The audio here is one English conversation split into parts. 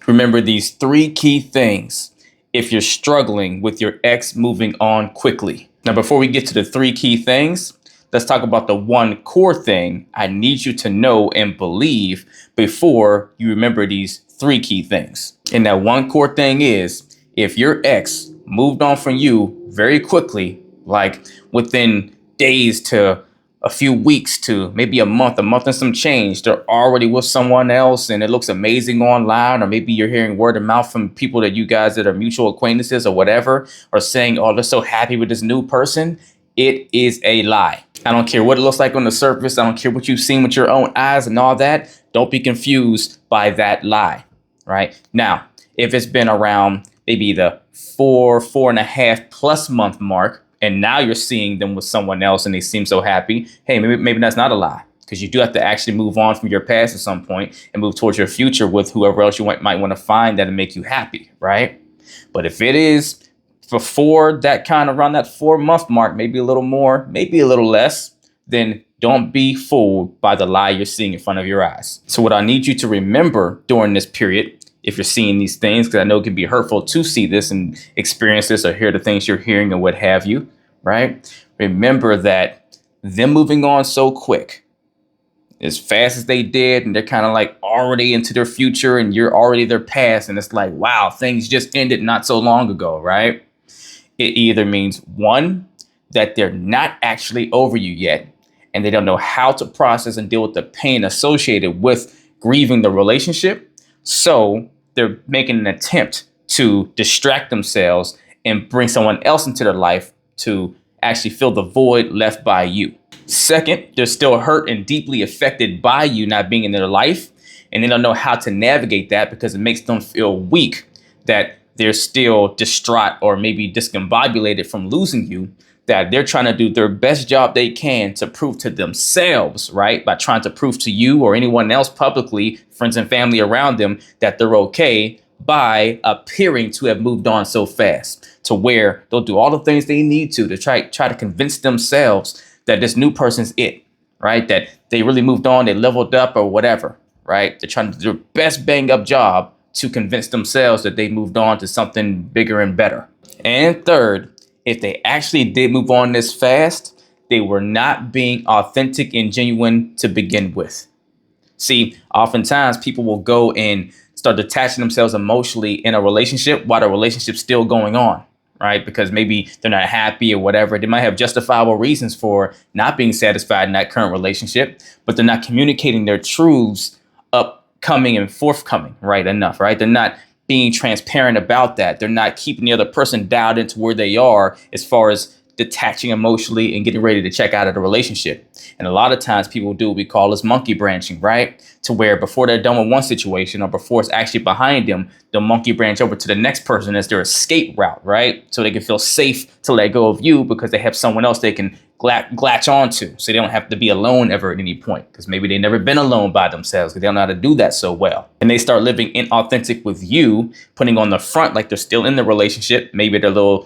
Remember these three key things if you're struggling with your ex moving on quickly. Now, before we get to the three key things, let's talk about the one core thing I need you to know and believe before you remember these three key things. And that one core thing is if your ex moved on from you very quickly, like within days to a few weeks to maybe a month and some change, they're already with someone else and it looks amazing online, or maybe you're hearing word of mouth from people that you guys that are mutual acquaintances or whatever are saying, oh, they're so happy with this new person. It is a lie. I don't care what it looks like on the surface. I don't care what you've seen with your own eyes and all that. Don't be confused by that lie, right? Now, if it's been around maybe the 4.5+ month mark, and now you're seeing them with someone else and they seem so happy, hey, maybe that's not a lie, because you do have to actually move on from your past at some point and move towards your future with whoever else you might want to find that'll make you happy, right? But if it is before that kind of around that 4-month mark, maybe a little more, maybe a little less, then don't be fooled by the lie you're seeing in front of your eyes. So what I need you to remember during this period, if you're seeing these things, because I know it can be hurtful to see this and experience this or hear the things you're hearing and what have you, right? Remember that them moving on so quick, as fast as they did, and they're kind of like already into their future and you're already their past. And it's like, wow, things just ended not so long ago, right? It either means, one, that they're not actually over you yet, and they don't know how to process and deal with the pain associated with grieving the relationship. So they're making an attempt to distract themselves and bring someone else into their life to actually fill the void left by you. Second, they're still hurt and deeply affected by you not being in their life, and they don't know how to navigate that because it makes them feel weak, that they're still distraught or maybe discombobulated from losing you, that they're trying to do their best job they can to prove to themselves, right? By trying to prove to you or anyone else publicly, friends and family around them, that they're okay by appearing to have moved on so fast, to where they'll do all the things they need to try to convince themselves that this new person's it, right? That they really moved on, they leveled up or whatever, right? They're trying to do their best bang up job to convince themselves that they moved on to something bigger and better. And third, if they actually did move on this fast, they were not being authentic and genuine to begin with. See, oftentimes people will go and start detaching themselves emotionally in a relationship while the relationship's still going on, right? Because maybe they're not happy or whatever. They might have justifiable reasons for not being satisfied in that current relationship, but they're not communicating their truths upcoming and forthcoming right enough, right? They're not being transparent about that. They're not keeping the other person dialed into where they are as far as detaching emotionally and getting ready to check out of the relationship. And a lot of times people do what we call as monkey branching, right? To where before they're done with one situation or before it's actually behind them, they'll monkey branch over to the next person as their escape route, right? So they can feel safe to let go of you because they have someone else they can latch onto, so they don't have to be alone ever at any point, because maybe they've never been alone by themselves because they don't know how to do that so well. And they start living inauthentic with you, putting on the front like they're still in the relationship. Maybe they're a little,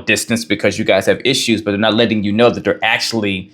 distance because you guys have issues, but they're not letting you know that they're actually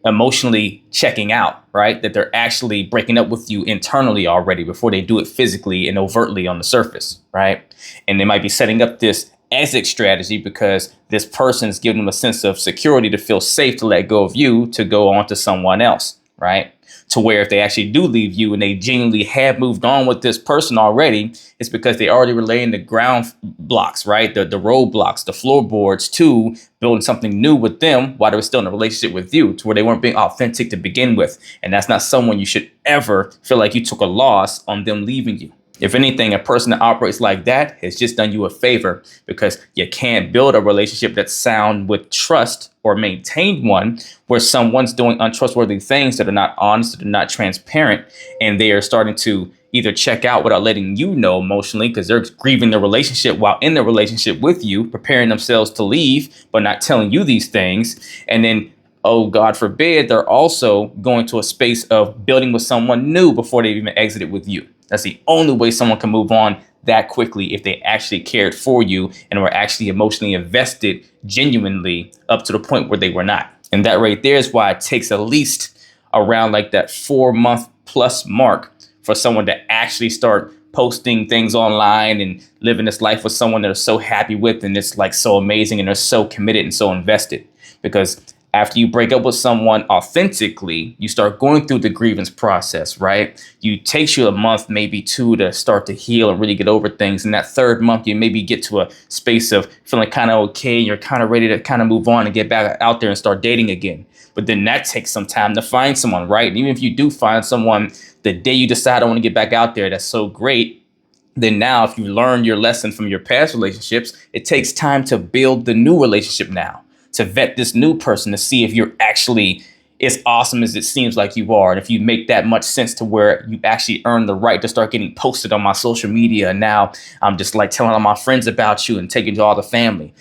emotionally checking out, right? That they're actually breaking up with you internally already before they do it physically and overtly on the surface, right? And they might be setting up this exit strategy because this person is giving them a sense of security to feel safe to let go of you to go on to someone else, right? To where if they actually do leave you and they genuinely have moved on with this person already, it's because they already were laying the ground blocks, right? The roadblocks, the floorboards to building something new with them while they were still in a relationship with you, to where they weren't being authentic to begin with. And that's not someone you should ever feel like you took a loss on them leaving you. If anything, a person that operates like that has just done you a favor, because you can't build a relationship that's sound with trust or maintain one where someone's doing untrustworthy things that are not honest, that are not transparent, and they are starting to either check out without letting you know emotionally because they're grieving the relationship while in the relationship with you, preparing themselves to leave, but not telling you these things. And then, oh, God forbid, they're also going to a space of building with someone new before they've even exited with you. That's the only way someone can move on that quickly, if they actually cared for you and were actually emotionally invested genuinely up to the point where they were not. And that right there is why it takes at least around like that 4-month+ mark for someone to actually start posting things online and living this life with someone they're so happy with, and it's like so amazing, and they're so committed and so invested. Because after you break up with someone authentically, you start going through the grievance process, right? It takes you a month, maybe two, to start to heal and really get over things. And that third month, you maybe get to a space of feeling kind of okay. You're kind of ready to kind of move on and get back out there and start dating again. But then that takes some time to find someone, right? And even if you do find someone, the day you decide I want to get back out there, that's so great. Then now, if you learn your lesson from your past relationships, it takes time to build the new relationship now, to vet this new person, to see if you're actually as awesome as it seems like you are. And if you make that much sense to where you actually earn the right to start getting posted on my social media. And now I'm just like telling all my friends about you and taking to all the family.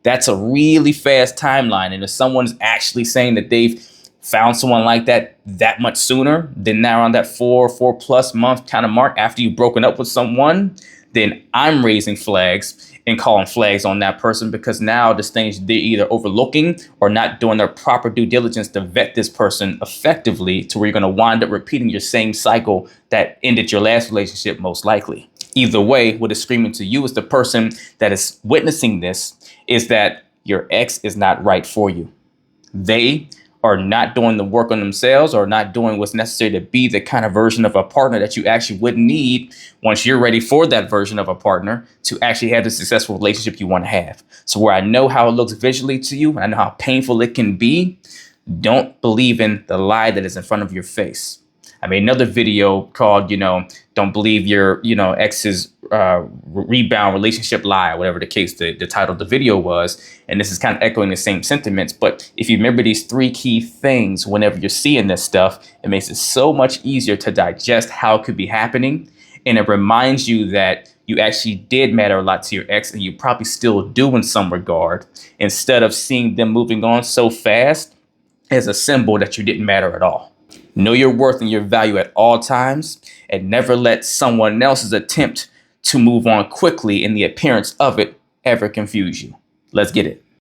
That's a really fast timeline. And if someone's actually saying that they've found someone like that much sooner, then now around that 4+ month kind of mark after you've broken up with someone, then I'm raising flags and calling flags on that person, because now this thing they're either overlooking or not doing their proper due diligence to vet this person effectively, to where you're going to wind up repeating your same cycle that ended your last relationship most likely. Either way, what is screaming to you as the person that is witnessing this is that your ex is not right for you. They are not doing the work on themselves, or not doing what's necessary to be the kind of version of a partner that you actually would need once you're ready for that version of a partner to actually have the successful relationship you want to have. So where I know how it looks visually to you, I know how painful it can be, don't believe in the lie that is in front of your face. I made another video called, don't believe your, ex's rebound relationship lie, whatever the case, the title of the video was. And this is kind of echoing the same sentiments. But if you remember these 3 key things, whenever you're seeing this stuff, it makes it so much easier to digest how it could be happening. And it reminds you that you actually did matter a lot to your ex, and you probably still do in some regard, instead of seeing them moving on so fast as a symbol that you didn't matter at all. Know your worth and your value at all times, and never let someone else's attempt to move on quickly in the appearance of it ever confuse you. Let's get it.